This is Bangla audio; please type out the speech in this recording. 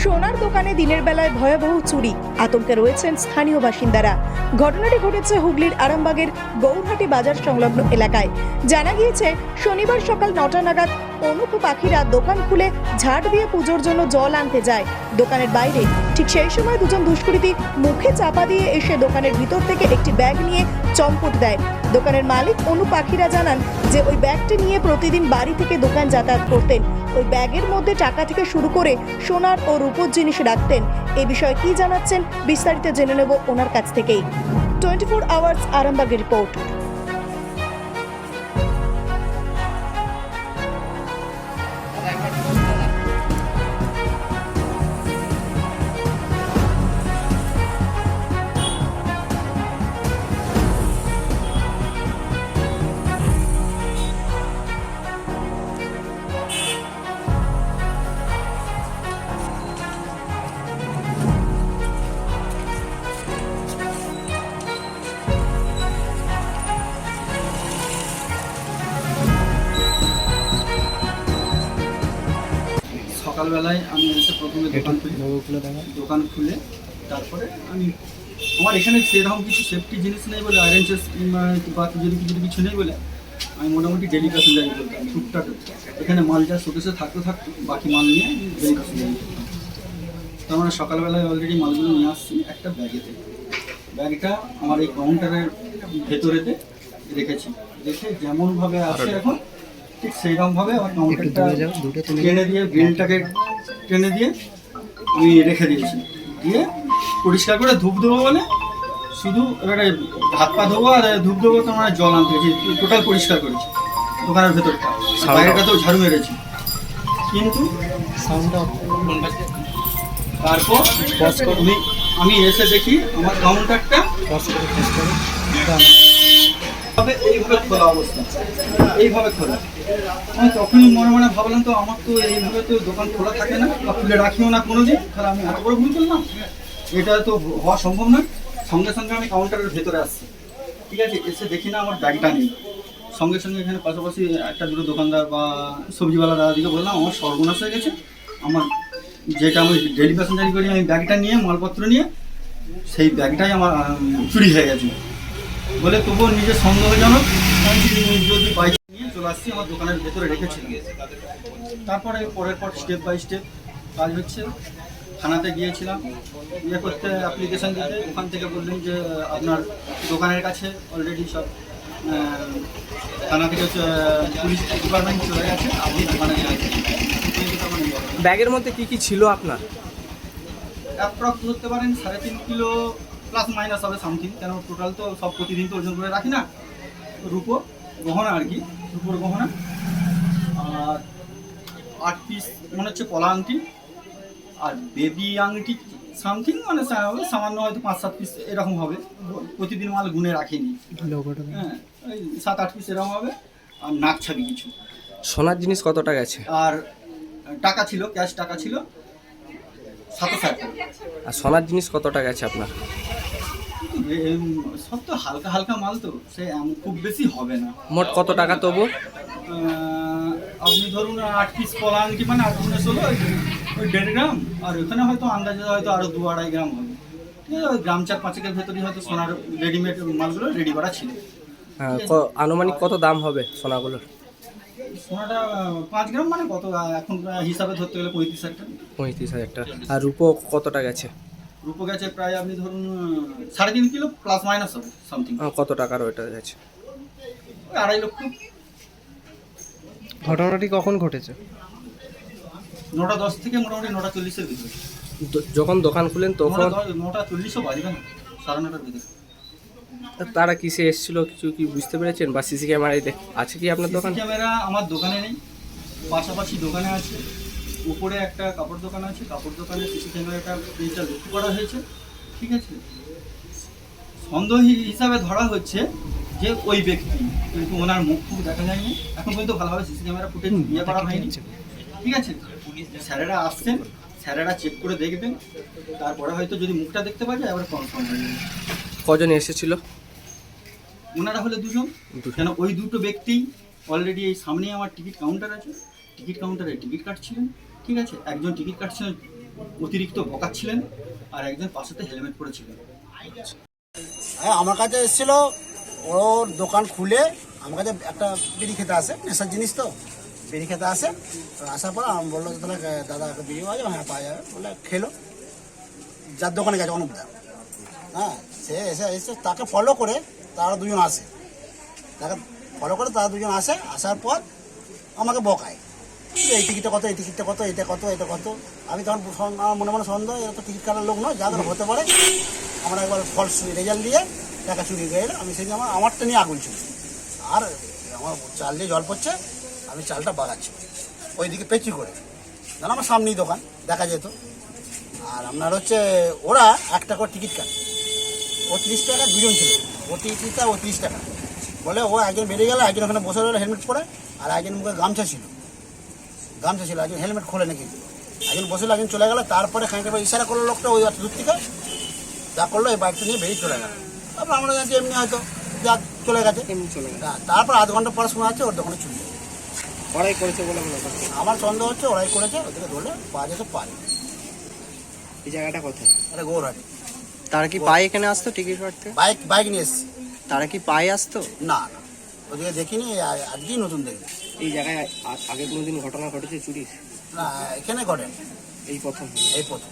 সোনার দোকানে দিনের বেলায় ভয়াবহ চুরি, আতঙ্কে রয়েছেন স্থানীয় বাসিন্দারা। ঘটনাটি ঘটেছে হুগলির আরামবাগের গৌরহাটি বাজার সংলগ্ন এলাকায়। জানা গিয়েছে শনিবার সকাল 9টা নাগাদ অনুপ পাখিরা দোকান খুলে ঝাড় দিয়ে পুজোর জন্য জল আনতে যায় দোকানের বাইরে। ঠিক সেই সময় দুজন দুষ্কৃতী মুখে চাপা দিয়ে এসে দোকানের ভিতর থেকে একটি ব্যাগ নিয়ে চম্পট দেয়। দোকানের মালিক অনুপ পাখিরা জানান যে ওই ব্যাগটি নিয়ে প্রতিদিন বাড়ি থেকে দোকান যাতায়াত করতেন। ওই ব্যাগের মধ্যে টাকা থেকে শুরু করে সোনার ও রূপোর জিনিস রাখতেন। এই বিষয়ে কি জানাচ্ছেন বিস্তারিত জেনে নেব ওনার কাছ থেকেই। 24 আওয়ার্স আরামবাগের রিপোর্ট। সকালবেলায় আমি এসে প্রথমে দোকান খুলে তারপরে আমি আমার এখানে সেরকম কিছু সেফটি জিনিস নেই বলে আয়রন বা কিছু নেই বলে আমি মোটামুটি ডেলি প্যাসেঞ্জারি করতাম টুকটাক। এখানে মাল যা শোকেসে থাকতো বাকি মাল নিয়ে ডেলি প্যাসেঞ্জারি করতাম। তো আমরা সকালবেলায় অলরেডি মালগুলো নিয়ে আসছি একটা ব্যাগেতে। ব্যাগটা আমার এই কাউন্টারের ভেতরেতে রেখেছি, রেখে যেমনভাবে আছে এখন ঠিক সেইরকমভাবে আমার কাউন্টারটা টেনে দিয়ে গ্রিলটাকে টেনে দিয়ে আমি রেখে দিয়েছি। দিয়ে পরিষ্কার করে ধূপ দেবো বলে শুধু এবারে হাত পা ধোবো আর ধূপ দেবো, তো আমার জল আনতে গেছি। টোটাল পরিষ্কার করেছি দোকানের ভেতরটা, বাইরেটাতেও ঝাড়ু মেরেছি। কিন্তু তারপর আমি এসে দেখি আমার কাউন্টারটা এইভাবে খোলা অবস্থা, এইভাবে খোলা। আমি তখনই মনে মনে ভাবলাম তো আমার তো এইভাবে তো দোকান খোলা থাকে না বা খুলে রাখিও না কোনো দিন, তাহলে আমি এত বড় ভুল করলাম, এটা তো হওয়া সম্ভব নয়। সঙ্গে সঙ্গে আমি কাউন্টারের ভেতরে আসছি, ঠিক আছে। এসে দেখি না আমার ব্যাগটা নেই। সঙ্গে সঙ্গে এখানে পাশাপাশি একটা দুটো দোকানদার বা সবজিওয়ালা দাদাদিকে বললাম আমার সর্বনাশ হয়ে গেছে, আমার যেটা আমি ডেলি প্যাসেঞ্জারি করি আমি ব্যাগটা নিয়ে মালপত্র নিয়ে সেই ব্যাগটাই আমার চুরি হয়ে গেছে বলে তবুও নিজের সন্দেহজনক যদি বাইক নিয়ে চলে আসছি আমার দোকানের ভেতরে রেখেছি। তারপরে পরের পর স্টেপ বাই স্টেপ কাজ হচ্ছে। থানাতে গিয়েছিলাম ইয়ে করতে, অ্যাপ্লিকেশান দিতে। ওখান থেকে বললেন যে আপনার দোকানের কাছে অলরেডি সব থানা থেকে পুলিশ ডিপার্টমেন্ট চলে গেছে, আপনি দোকানে গেছেন। ব্যাগের মধ্যে কি কি ছিল আপনার? অ্যাপ্রক্স ধরতে পারেন 3.5 কিলো প্লাস মাইনাস হবে সামথিং, কেন টোটাল তো সব প্রতিদিন তো ওজন করে রাখি না। রূপো গহনা আর কি, রূপোর গহনা আর 8 পিস মনে হচ্ছে পলা আংটি আর বেবি আংটি সামথিং, মানে সামান্য হয়তো 5-7 পিস এরকম হবে। প্রতিদিন মাল গুনে রাখিনি, হ্যাঁ ওই 7-8 পিস এরকম হবে। আর নাক ছাবি কিছু। সোনার জিনিস কতটা গেছে? আর টাকা ছিল, ক্যাশ টাকা ছিল 7,000 টাকা। আর সোনার জিনিস কতটা গেছে আপনার? সব তো হালকা হালকা মাল, তো সে খুব বেশি হবে না। মোট কত টাকা তবু? আপনি ধরুন 8 পিস পলা আংটি মানে 8×16 ওই 1.5 গ্রাম, আর ওখানে হয়তো আন্দাজে হয়তো আরও 2-2.5 গ্রাম হবে। ঠিক আছে, ওই গ্রাম 4-5 ভেতরেই হয়তো সোনার রেডিমেড মালগুলো রেডি করা ছিল। হ্যাঁ, আনুমানিক কত দাম হবে সোনাগুলোর? সোনাটা 5 গ্রাম মানে কত এখন হিসাবে ধরতে গেলে 35,000 টাকা। 35,000 টাকা। আর রূপো কতটা গেছে? রূপো গেছে প্রায় আপনি ধরুন 3.5 কিলো প্লাস মাইনাস হবে সামথিং। কত টাকার ওইটা গেছে? 2.5 লক্ষ। ঘটনাটি কখন ঘটেছে? 9:10 থেকে মোটামুটি 9:40-এর ভিতরে। যখন দোকান খুলেন তখন? 9:40ও বাজবে না, 9:30-এর ভিতরে। তারা কিসে এসেছিল কিছু কি বুঝতে পেরেছেন? বা সিসি ক্যামেরায় আছে কি আপনার দোকান? ক্যামেরা আমার দোকানে নেই, পাশাপাশি দোকানে আছে। উপরে একটা কাপড় দোকান আছে, কাপড় দোকানে সিসি ক্যামেরাটা লক্ষ্য করা হয়েছে, ঠিক আছে। সন্দেহ হিসাবে ধরা হচ্ছে যে ওই ব্যক্তি, কিন্তু ওনার মুখ দেখা যায়নি এখন পর্যন্ত, ভালোভাবে সিসি ক্যামেরা ফুটেজ ইয়ে করা হয়নি, ঠিক আছে। স্যারেরা আসছেন, স্যারেরা চেক করে দেখবেন, তারপরে হয়তো যদি মুখটা দেখতে পাওয়া যায় আবার কনফার্ম হয়ে যাবে। কজন এসেছিল? ওনারা হলে দুজন, কেন ওই দুটো ব্যক্তি অলরেডি এই সামনেই আমার টিকিট কাউন্টার আছে, টিকিট কাউন্টারে টিকিট কাটছিলেন, ঠিক আছে। একজন টিকিট কাটছিলেন অতিরিক্ত বকাচ্ছিলেন, আর একজন পাশেতে হেলমেট পরেছিলেন। হ্যাঁ, আমার কাছে এসেছিল, ওর দোকান খুলে আমার কাছে একটা বিড়ি খেতে আসে, নেশার জিনিস তো, বিড়ি খেতে আসে। তো আসার পর আমি বললো যে তাহলে দাদা একটা বিড়ি পাওয়া যাবে? হ্যাঁ পাওয়া যাবে। বলে খেলো, যার দোকানে গেছে অনুপদা। হ্যাঁ, সে এসে তাকে ফলো করে তারা দুজন আসে, আসার পর আমাকে বকায়, এই টিকিটটা কত, এই টিকিটটা কত, এটা কত, এটা কত। আমি তখন আমার মনে মনে সন্দেহ, এরা তো টিকিট কাটার লোক নয়, যা করে হতে পারে। আমরা একবার ফলস রেজাল্ট দিয়ে টাকা চুরি হয়ে গেলে আমি সেই আমারটা নিয়ে আগুন ছিল, আর আমার চাল দিয়ে জল পড়ছে, আমি চালটা বাগাচ্ছি ওইদিকে পেঁচি করে, জানো আমার সামনেই দোকান, দেখা যেত। আর আপনার হচ্ছে ওরা একটা করে টিকিট কাটে, ও 30 টাকা, দুজন ছিল, ও টিকিটটা ও 30 টাকা। বলে ও একজন বেরিয়ে গেল, একজন ওখানে বসে রইলো হেলমেট পরে, আর একজন মুখে গামছা ছিল, একজন হেলমেট খোলে নাকি, একজন বসে একজন চলে গেল। তারপরে খানিকটা ইশারা করলো লোকটা ওই দূর থেকে, যা করলো এই বাইকটা নিয়ে বেরিয়ে চলে গেল। তারপর আমরা জানছি এমনি হয়তো যা চলে গেছে, এমনি চলে গেল। তারপর আধ ঘন্টা পরে শোনা যাচ্ছে ওর দোকানে চুরি। ওরাই করেছে বলে মনে করছে। আমার সন্দেহ হচ্ছে ওরাই করেছে, ওদেরকে ধরলে পাওয়া যেতে পারে। এই জায়গাটা কোথায়? এটা গৌরহাটি। তারা কি পায়ে এখানে আসতো টিকিট কাটতে? বাইক নিয়ে এসছি। তারা কি পায়ে আসতো? না, ওদিকে দেখিনি, আজকেই নতুন দেখি। এই জায়গায় আগে কোনোদিন ঘটনা ঘটেছে চুরির? না, এখানে ঘটে, এই প্রথম? এই প্রথম।